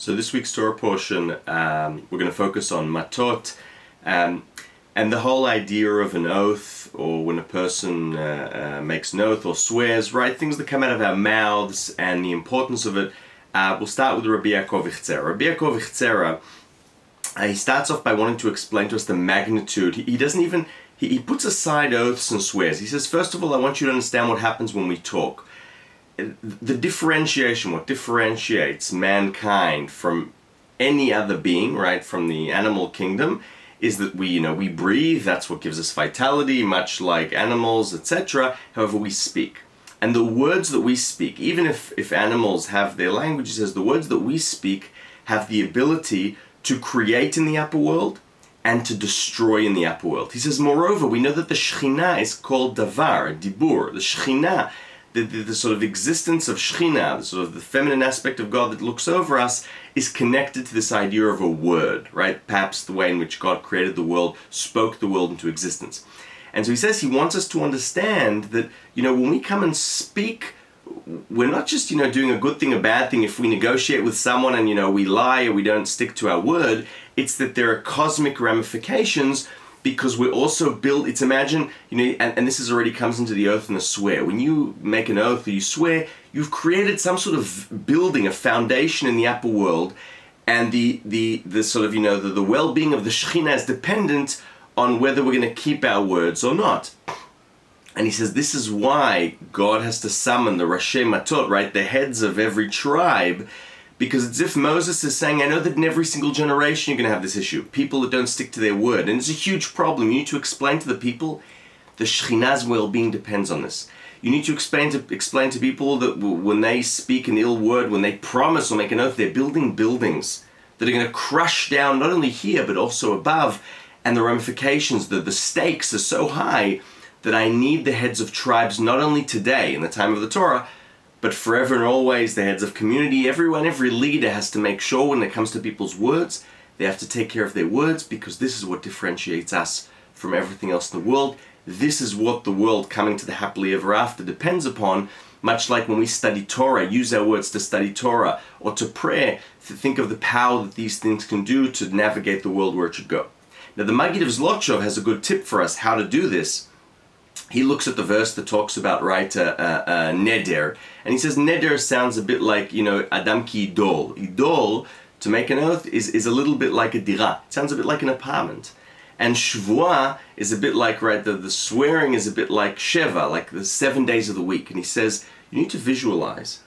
So this week's Torah portion, we're going to focus on Matot, and the whole idea of an oath, or when a person makes an oath or swears, right? Things that come out of our mouths and the importance of it. We'll start with Rabbi Abuhatzierah. Rabbi Abuhatzierah, he starts off by wanting to explain to us the magnitude. He doesn't even, he puts aside oaths and swears. He says, first of all, I want you to understand what happens when we talk. The differentiation, what differentiates mankind from any other being, right, from the animal kingdom, is that we breathe. That's what gives us vitality, much like animals, etc. However, we speak. And the words that we speak, even if animals have their language, he says the words that we speak have the ability to create in the upper world and to destroy in the upper world. He says, moreover, we know that the Shekhinah is called Davar, Dibur. The Shekhinah, the sort of existence of Shekhinah, the sort of the feminine aspect of God that looks over us, is connected to this idea of a word, right? Perhaps the way in which God created the world, spoke the world into existence. And so he says he wants us to understand that, when we come and speak, we're not just, doing a good thing, a bad thing. If we negotiate with someone and, we lie or we don't stick to our word, it's that there are cosmic ramifications because we're also built, it's imagine, and this is already comes into the oath and the swear. When you make an oath or you swear, you've created some sort of building, a foundation in the upper world, and the sort of, the well-being of the Shekhinah is dependent on whether we're going to keep our words or not. And he says this is why God has to summon the Rashi Matot, right, the heads of every tribe, because it's as if Moses is saying, I know that in every single generation you're going to have this issue. People that don't stick to their word. And it's a huge problem. You need to explain to the people the Shekhinah's well-being depends on this. You need to explain to people that when they speak an ill word, when they promise or make an oath, they're building buildings that are going to crush down not only here but also above. And the ramifications, the stakes are so high that I need the heads of tribes not only today in the time of the Torah, but forever and always, the heads of community. Everyone, every leader has to make sure when it comes to people's words, they have to take care of their words, because this is what differentiates us from everything else in the world. This is what the world coming to the happily ever after depends upon, much like when we study Torah, use our words to study Torah, or to pray, to think of the power that these things can do to navigate the world where it should go. Now, the Maggid of Zlotchov has a good tip for us how to do this. He looks at the verse that talks about, right, neder, and he says neder sounds a bit like, adam ki idol. Idol, to make an oath, is a little bit like a dira. It sounds a bit like an apartment. And shvuah is a bit like, right, the swearing is a bit like sheva, like the 7 days of the week. And he says, you need to visualize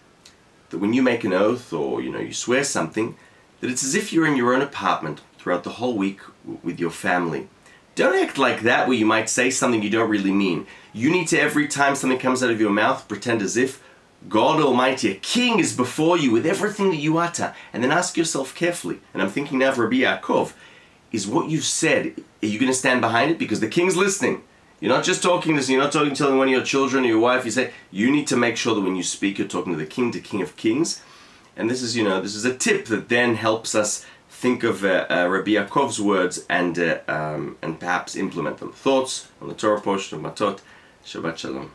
that when you make an oath or, you swear something, that it's as if you're in your own apartment throughout the whole week with your family. Don't act like that where you might say something you don't really mean. You need to, every time something comes out of your mouth, pretend as if God Almighty, a king, is before you with everything that you utter. And then ask yourself carefully, and I'm thinking now of Rabbi Yaakov, is what you've said, are you going to stand behind it? Because the king's listening. You're not just talking this, you're not telling one of your children or your wife. You need to make sure that when you speak, you're talking to the King of Kings. And this is, this is a tip that then helps us think of Rabbi Yaakov's words and perhaps implement them. Thoughts on the Torah portion of Matot. Shabbat Shalom.